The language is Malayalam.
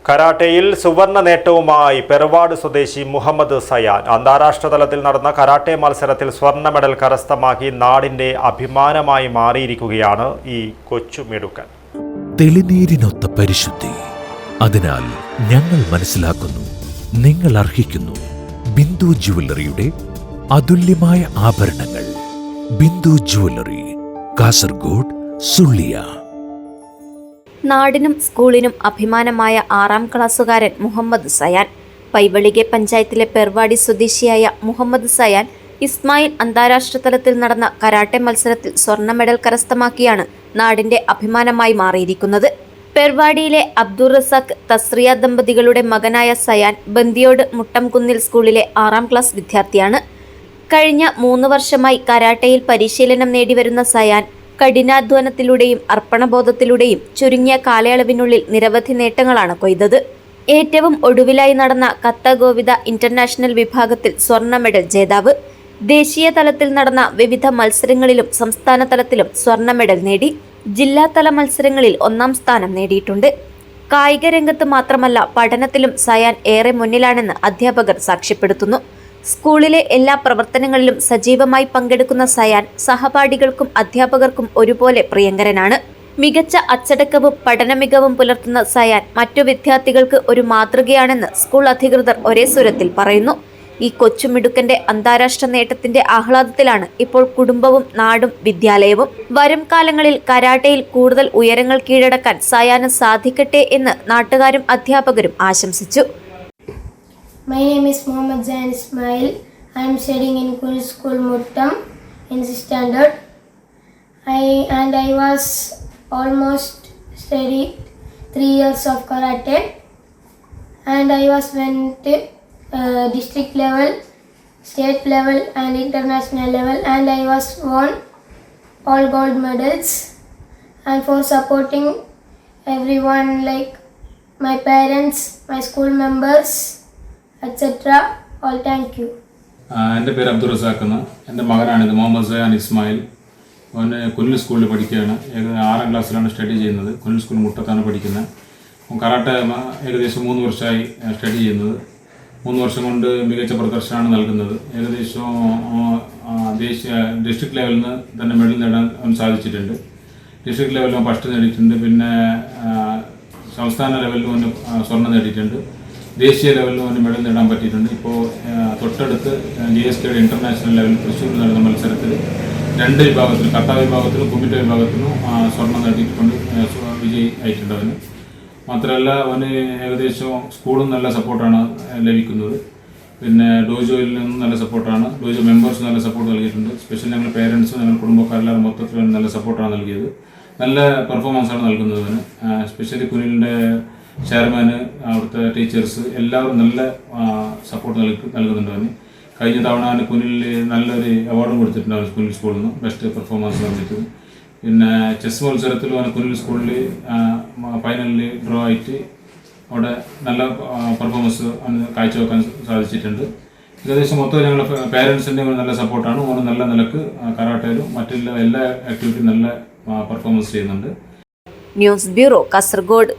കരാട്ടയിൽ സുവർണ നേട്ടവുമായി പെർവാട് സ്വദേശി മുഹമ്മദ് സയാൻ അന്താരാഷ്ട്ര തലത്തിൽ നടന്ന കരാട്ടെ മത്സരത്തിൽ സ്വർണ്ണ മെഡൽ കരസ്ഥമാക്കി നാടിന്റെ അഭിമാനമായി മാറിയിരിക്കുകയാണ് ഈ കൊച്ചുമിടുക്കൻ. തെളിനീരിനൊത്ത പരിശുദ്ധി, അതിനാൽ ഞങ്ങൾ മനസ്സിലാക്കുന്നു, നിങ്ങൾ അർഹിക്കുന്നു. ബിന്ദു ജുവല്ലറിയുടെ അതുല്യമായ ആഭരണങ്ങൾ. ബിന്ദു ജുവല്ലറി, കാസർഗോഡ്, സുള്ളിയ. നാടിനും സ്കൂളിനും അഭിമാനമായ 6ാം ക്ലാസ്സുകാരൻ മുഹമ്മദ് സയാൻ. പൈവളികെ പഞ്ചായത്തിലെ പെർവാടി സ്വദേശിയായ മുഹമ്മദ് സയാൻ ഇസ്മായിൽ അന്താരാഷ്ട്ര തലത്തിൽ നടന്ന കരാട്ടെ മത്സരത്തിൽ സ്വർണ്ണ മെഡൽ കരസ്ഥമാക്കിയാണ് നാടിന്റെ അഭിമാനമായി മാറിയിരിക്കുന്നത്. പെർവാടിയിലെ അബ്ദുൾ റസാഖ് തസ്രിയ ദമ്പതികളുടെ മകനായ സയാൻ ബന്ദിയോട് മുട്ടംകുന്നിൽ സ്കൂളിലെ 6ാം ക്ലാസ് വിദ്യാർത്ഥിയാണ്. കഴിഞ്ഞ 3 വർഷമായി കരാട്ടയിൽ പരിശീലനം നേടിവരുന്ന സയാൻ കഠിനാധ്വാനത്തിലൂടെയും അർപ്പണബോധത്തിലൂടെയും ചുരുങ്ങിയ കാലയളവിനുള്ളിൽ നിരവധി നേട്ടങ്ങളാണ് കൊയ്തത്. ഏറ്റവും ഒടുവിലായി നടന്ന കത്ത ഗോവിത ഇന്റർനാഷണൽ വിഭാഗത്തിൽ സ്വർണ്ണ മെഡൽ ജേതാവ്. ദേശീയ തലത്തിൽ നടന്ന വിവിധ മത്സരങ്ങളിലും സംസ്ഥാന തലത്തിലും സ്വർണ്ണ മെഡൽ നേടി. ജില്ലാതല മത്സരങ്ങളിൽ 1ാം സ്ഥാനം നേടിയിട്ടുണ്ട്. കായിക രംഗത്ത് മാത്രമല്ല, പഠനത്തിലും സയാൻ ഏറെ മുന്നിലാണെന്ന് അധ്യാപകർ സാക്ഷ്യപ്പെടുത്തുന്നു. സ്കൂളിലെ എല്ലാ പ്രവർത്തനങ്ങളിലും സജീവമായി പങ്കെടുക്കുന്ന സയാൻ സഹപാഠികൾക്കും അധ്യാപകർക്കും ഒരുപോലെ പ്രിയങ്കരനാണ്. മികച്ച അച്ചടക്കവും പഠന മികവും പുലർത്തുന്ന സയാൻ മറ്റു വിദ്യാർത്ഥികൾക്ക് ഒരു മാതൃകയാണെന്ന് സ്കൂൾ അധികൃതർ ഒരേ സ്വരത്തിൽ പറയുന്നു. ഈ കൊച്ചുമിടുക്കന്റെ അന്താരാഷ്ട്ര നേട്ടത്തിന്റെ ആഹ്ലാദത്തിലാണ് ഇപ്പോൾ കുടുംബവും നാടും വിദ്യാലയവും. വരും കാലങ്ങളിൽ കരാട്ടയിൽ കൂടുതൽ ഉയരങ്ങൾ കീഴടക്കാൻ സയാന് സാധിക്കട്ടെ എന്ന് നാട്ടുകാരും അധ്യാപകരും ആശംസിച്ചു. My name is Muhammad Zain Ismail. I am studying in Kunil School Muttam in 6th standard. I was almost studied 3 years of karate, and I was went district level, state level and international level, and I was won all gold medals. And for supporting everyone like my parents, my school members, etc. all thank you. എൻ്റെ പേര് അബ്ദുൾ റസാഖ് എന്ന്. എൻ്റെ മകനാണിത് മുഹമ്മദ് സയാൻ ഇസ്മായിൽ. അവന് കുനിൽ സ്കൂളിൽ പഠിക്കുകയാണ്. 6ാം ക്ലാസ്സിലാണ് സ്റ്റഡി ചെയ്യുന്നത്. കുനിൽ സ്കൂൾ മുട്ടത്താണ് പഠിക്കുന്നത്. കരാട്ടെ ഏകദേശം 3 വർഷമായി സ്റ്റഡി ചെയ്യുന്നത്. 3 വർഷം കൊണ്ട് മികച്ച പ്രദർശനമാണ് നൽകുന്നത്. ഏകദേശം ഡിസ്ട്രിക്ട് ലെവലിൽ നിന്ന് തന്നെ മെഡൽ നേടാൻ അവന് സാധിച്ചിട്ടുണ്ട്. ഡിസ്ട്രിക്ട് ലെവലിൽ അവൻ ഫസ്റ്റ് നേടിയിട്ടുണ്ട്. പിന്നെ സംസ്ഥാന ലെവലിൽ അവന് സ്വർണ്ണം നേടിയിട്ടുണ്ട്. ദേശീയ ലെവലിൽ അവന് മെഡൽ നേടാൻ പറ്റിയിട്ടുണ്ട്. ഇപ്പോൾ തൊട്ടടുത്ത് GSK ഇന്റർനാഷണൽ ലെവലിൽ തൃശ്ശൂരിൽ നടന്ന മത്സരത്തിൽ 2 വിഭാഗത്തിലും, കട്ട വിഭാഗത്തിലും കുമിറ്റ വിഭാഗത്തിലും സ്വർണ്ണം നേടിയിട്ടുണ്ട്. വിജയി ആയിട്ടുണ്ട് അവന്. മാത്രമല്ല, അവന് ഏകദേശം സ്കൂളും നല്ല സപ്പോർട്ടാണ് ലഭിക്കുന്നത്. പിന്നെ ഡോജോയിൽ നിന്നും നല്ല സപ്പോർട്ടാണ്. ഡോജോ മെമ്പേഴ്സ് നല്ല സപ്പോർട്ട് നൽകിയിട്ടുണ്ട്. സ്പെഷ്യലി ഞങ്ങൾ പേരൻസ്, ഞങ്ങൾ കുടുംബക്കാരെല്ലാവരും മൊത്തത്തിൽ നല്ല സപ്പോർട്ടാണ് നൽകിയത്. നല്ല പെർഫോമൻസാണ് നൽകുന്നത് അവന്. സ്പെഷ്യലി കുനിലിൻ്റെ ചെയർമാന്, അവിടുത്തെ ടീച്ചേഴ്സ് എല്ലാവരും നല്ല സപ്പോർട്ട് നൽകുന്നുണ്ട് അവന്. കഴിഞ്ഞ തവണ അവന് കുനിലിൽ നല്ലൊരു അവാർഡും കൊടുത്തിട്ടുണ്ട് അവന് കുനിൽ സ്കൂളിൽ നിന്ന് ബെസ്റ്റ് പെർഫോമൻസ് നൽകിയിട്ട്. പിന്നെ ചെസ് മത്സരത്തിൽ അവന് കുനിൽ സ്കൂളിൽ ഫൈനലിൽ ഡ്രോ ആയിട്ട് അവിടെ നല്ല പെർഫോമൻസ് അവന് കാഴ്ചവെക്കാൻ സാധിച്ചിട്ടുണ്ട്. ഏകദേശം മൊത്തം ഞങ്ങളുടെ പേരൻസിൻ്റെ നല്ല സപ്പോർട്ടാണ്. അവന് നല്ല നിലക്ക് കരാട്ടയിലും മറ്റുള്ള എല്ലാ ആക്ടിവിറ്റിയും നല്ല പെർഫോമൻസ് ചെയ്യുന്നുണ്ട്. News bureau, Kasaragod.